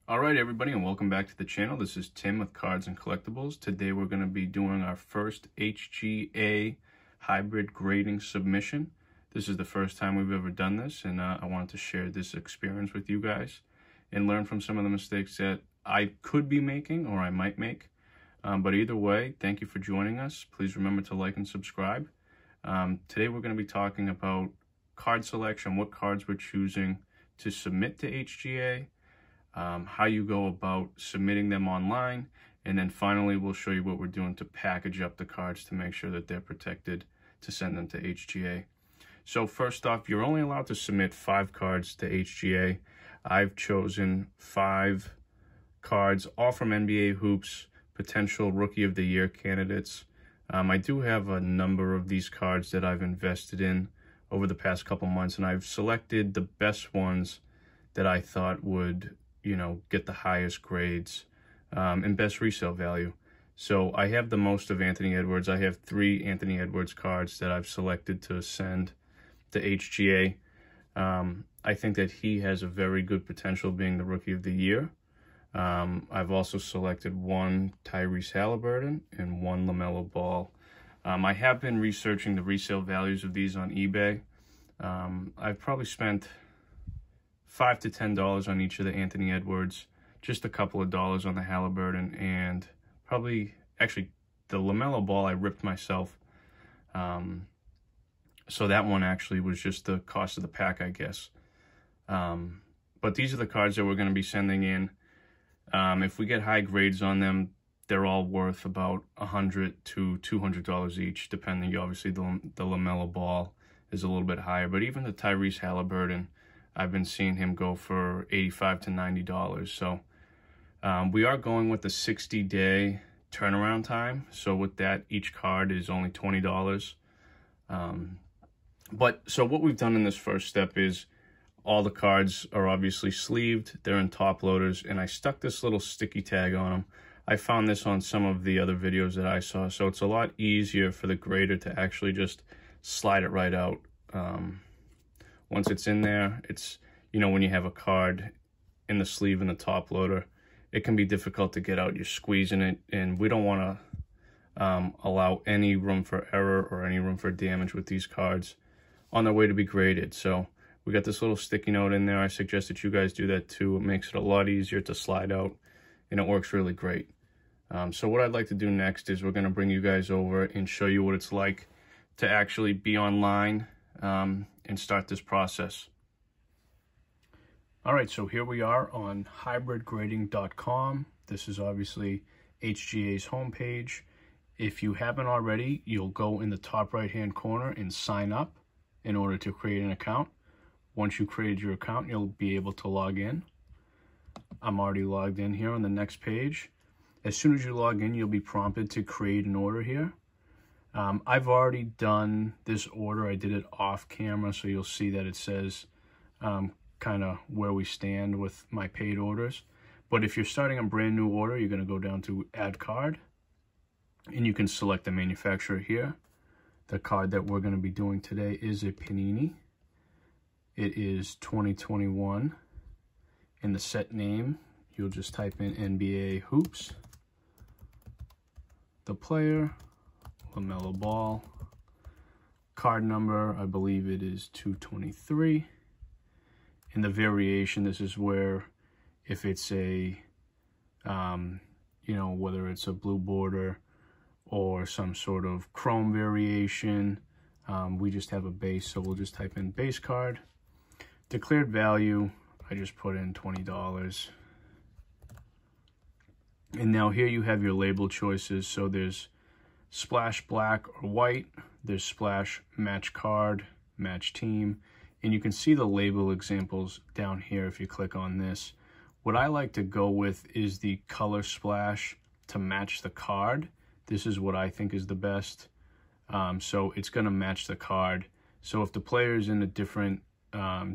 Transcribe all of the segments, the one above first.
All right, everybody, and welcome back to the channel. This is Tim with Cards and Collectibles. Today we're going to be doing our first HGA hybrid grading submission. This is the first time we've ever done this, and I wanted to share this experience with you guys and learn from some of the mistakes that I could be making or I might make. But either way, thank you for joining us. Please remember to like and subscribe. Today we're going to be talking about card selection, what cards we're choosing to submit to HGA, how you go about submitting them online, and then finally we'll show you what we're doing to package up the cards to make sure that they're protected to send them to HGA. So first off, you're only allowed to submit 5 cards to HGA. I've chosen 5 cards, all from NBA Hoops, potential Rookie of the Year candidates. I do have a number of these cards that I've invested in over the past couple months, and I've selected the best ones that I thought would, get the highest grades and best resale value. So I have the most of Anthony Edwards. I have 3 Anthony Edwards cards that I've selected to send to HGA. I think that he has a very good potential being the Rookie of the Year. I've also selected 1 Tyrese Halliburton and 1 LaMelo Ball. I have been researching the resale values of these on eBay. I've probably spent $5 to $10 on each of the Anthony Edwards, just a couple of dollars on the Halliburton, and actually the LaMelo Ball I ripped myself. So that one actually was just the cost of the pack, I guess. But these are the cards that we're going to be sending in. If we get high grades on them, they're all worth about $100 to $200 each, depending. Obviously, the LaMelo Ball is a little bit higher, but even the Tyrese Halliburton, I've been seeing him go for $85 to $90. So we are going with the 60-day turnaround time. So with that, each card is only $20. So what we've done in this first step is all the cards are obviously sleeved. They're in top loaders, and I stuck this little sticky tag on them. I found this on some of the other videos that I saw, so it's a lot easier for the grader to actually just slide it right out. Once it's in there, it's, when you have a card in the sleeve in the top loader, it can be difficult to get out. You're squeezing it, and we don't want to allow any room for error or any room for damage with these cards on their way to be graded. So we got this little sticky note in there. I suggest that you guys do that too. It makes it a lot easier to slide out, and it works really great. So what I'd like to do next is we're going to bring you guys over and show you what it's like to actually be online and start this process. All right, so here we are on hybridgrading.com. This is obviously HGA's homepage. If you haven't already, you'll go in the top right-hand corner and sign up in order to create an account. Once you created your account, you'll be able to log in. I'm already logged in here on the next page. As soon as you log in, you'll be prompted to create an order here. I've already done this order. I did it off camera, so you'll see that it says kind of where we stand with my paid orders. But if you're starting a brand new order, you're going to go down to Add Card, and you can select the manufacturer here. The card that we're going to be doing today is a Panini. It is 2021. In the set name, you'll just type in NBA Hoops. The player, LaMelo Ball. Card number, I believe it is 223. In the variation, this is where if it's a, whether it's a blue border or some sort of chrome variation, we just have a base, so we'll just type in base card. Declared value, I just put in $20. And now here you have your label choices. So there's splash black or white, there's splash match card, match team, and you can see the label examples down here if you click on this. What I like to go with is the color splash to match the card. This is what I think is the best. So it's going to match the card. So if the player is in a different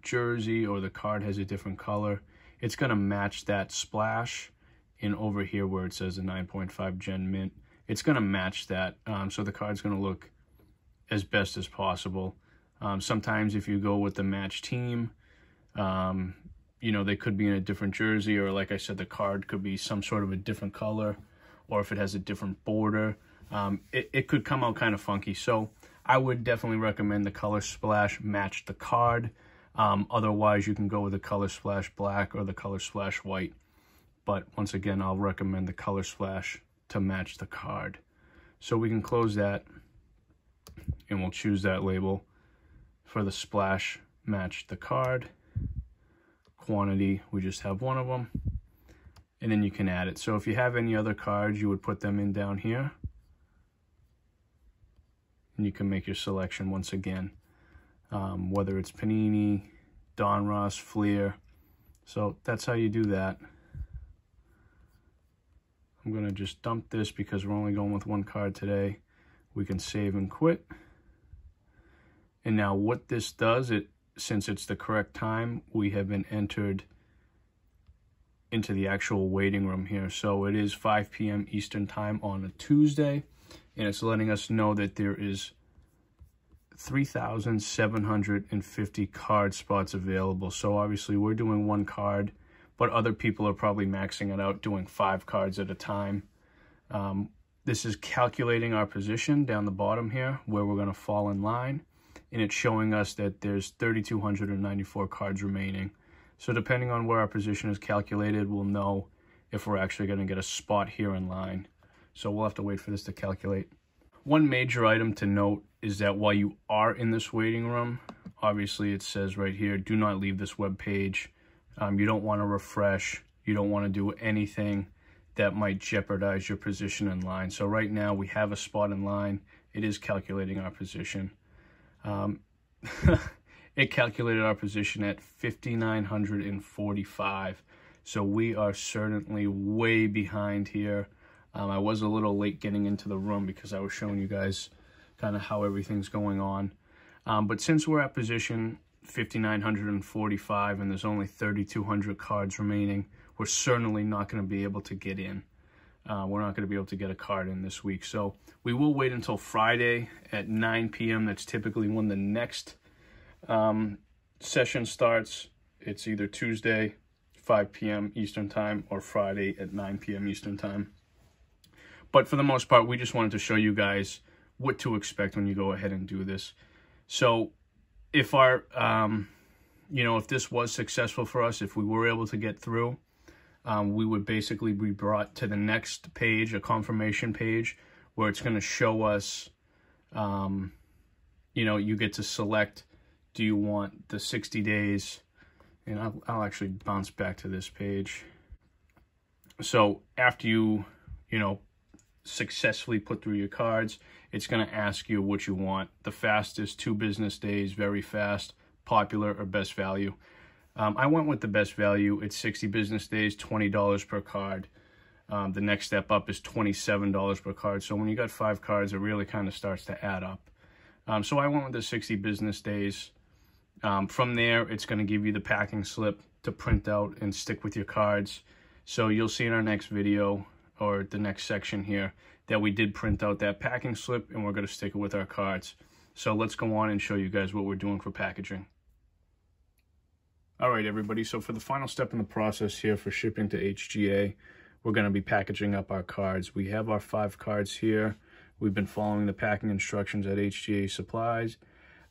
jersey or the card has a different color, it's going to match that splash. And over here where it says a 9.5 Gen Mint, it's going to match that. So the card's going to look as best as possible. Sometimes if you go with the match team, you know, they could be in a different jersey, or like I said, the card could be some sort of a different color, or if it has a different border, it could come out kind of funky. So I would definitely recommend the color splash match the card. Otherwise, you can go with the color splash black or the color splash white. But once again, I'll recommend the color splash to match the card. So we can close that, and we'll choose that label for the splash match the card. Quantity, we just have one of them, and then you can add it. So if you have any other cards, you would put them in down here, and you can make your selection once again, whether it's Panini, Donruss, Fleer. So that's how you do that. I'm gonna just dump this because we're only going with one card today. We can save and quit. And now what this does, since it's the correct time, we have been entered into the actual waiting room here. So it is 5 p.m. Eastern time on a Tuesday, and it's letting us know that there is 3,750 card spots available. So obviously we're doing one card, but other people are probably maxing it out, doing 5 cards at a time. This is calculating our position down the bottom here, where we're gonna fall in line. And it's showing us that there's 3,294 cards remaining. So depending on where our position is calculated, we'll know if we're actually going to get a spot here in line. So we'll have to wait for this to calculate. One major item to note is that while you are in this waiting room, obviously it says right here, do not leave this web page. You don't want to refresh. You don't want to do anything that might jeopardize your position in line. So right now we have a spot in line. It is calculating our position. It calculated our position at 5,945. So we are certainly way behind here. I was a little late getting into the room because I was showing you guys kind of how everything's going on. But since we're at position 5,945 and there's only 3,200 cards remaining, we're certainly not going to be able to get in. We're not going to be able to get a card in this week. So we will wait until Friday at 9 p.m. That's typically when the next session starts. It's either Tuesday, 5 p.m. Eastern time, or Friday at 9 p.m. Eastern time. But for the most part, we just wanted to show you guys what to expect when you go ahead and do this. So if our, if this was successful for us, if we were able to get through, we would basically be brought to the next page, a confirmation page, where it's going to show us, you get to select, do you want the 60 days? And I'll actually bounce back to this page. So after you, successfully put through your cards, it's going to ask you what you want. The fastest, 2 business days, very fast, popular, or best value. I went with the best value. It's 60 business days, $20 per card. The next step up is $27 per card. So when you got 5 cards, it really kind of starts to add up. So I went with the 60 business days. From there, it's going to give you the packing slip to print out and stick with your cards. So you'll see in our next video, or the next section here, that we did print out that packing slip and we're going to stick it with our cards. So let's go on and show you guys what we're doing for packaging. All right, everybody, so for the final step in the process here for shipping to HGA, we're going to be packaging up our cards. We have our 5 cards here. We've been following the packing instructions at HGA Supplies.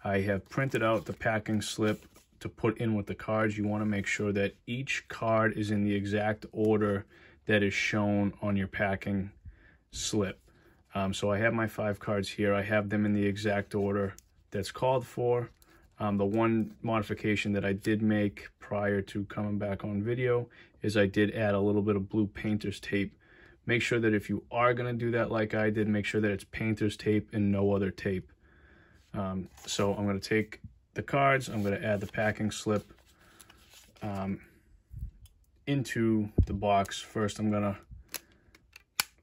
I have printed out the packing slip to put in with the cards. You want to make sure that each card is in the exact order that is shown on your packing slip. So I have my 5 cards here. I have them in the exact order that's called for. The one modification that I did make prior to coming back on video is I did add a little bit of blue painter's tape. Make sure that if you are going to do that like I did, make sure that it's painter's tape and no other tape. So I'm going to take the cards, I'm going to add the packing slip into the box. First, I'm going to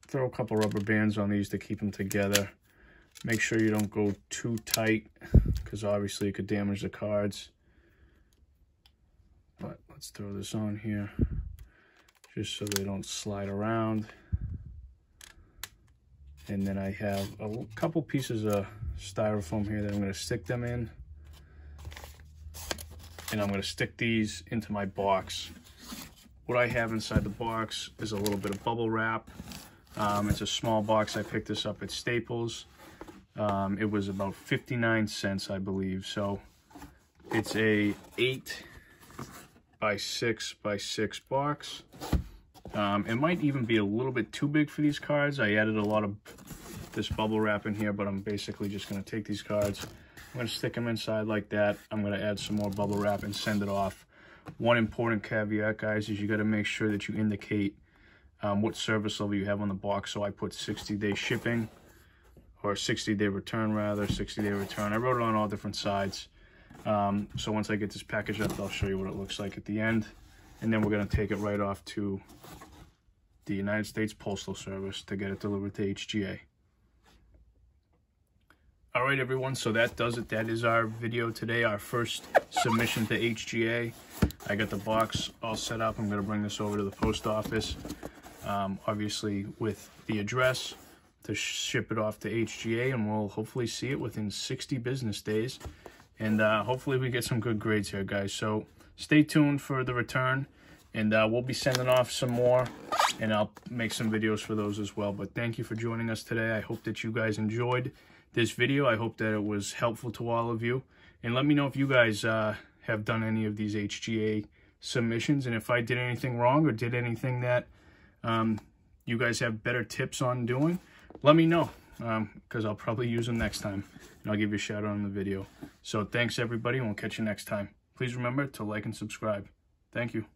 throw a couple rubber bands on these to keep them together. Make sure you don't go too tight, because obviously it could damage the cards. But let's throw this on here, just so they don't slide around. And then I have a couple pieces of styrofoam here that I'm going to stick them in. and I'm going to stick these into my box. What I have inside the box is a little bit of bubble wrap. It's a small box. I picked this up at Staples. It was about 59 cents, I believe. So it's a 8 by 6 by 6 box. It might even be a little bit too big for these cards. I added a lot of this bubble wrap in here, but I'm basically just going to take these cards. I'm going to stick them inside like that. I'm going to add some more bubble wrap and send it off. One important caveat, guys, is you got to make sure that you indicate what service level you have on the box. So I put 60-day shipping, or 60-day return rather, 60-day return. I wrote it on all different sides. So once I get this package up, I'll show you what it looks like at the end. And then we're going to take it right off to the United States Postal Service to get it delivered to HGA. All right, everyone, so that does it. That is our video today, our first submission to HGA. I got the box all set up. I'm going to bring this over to the post office, obviously with the address to ship it off to HGA, and we'll hopefully see it within 60 business days. And hopefully we get some good grades here, guys. So stay tuned for the return, and we'll be sending off some more, and I'll make some videos for those as well. But thank you for joining us today. I hope that you guys enjoyed this video. I hope that it was helpful to all of you. And let me know if you guys have done any of these HGA submissions, and if I did anything wrong or did anything that you guys have better tips on doing, let me know, because I'll probably use them next time, and I'll give you a shout out in the video. So thanks, everybody, and we'll catch you next time. Please remember to like and subscribe. Thank you.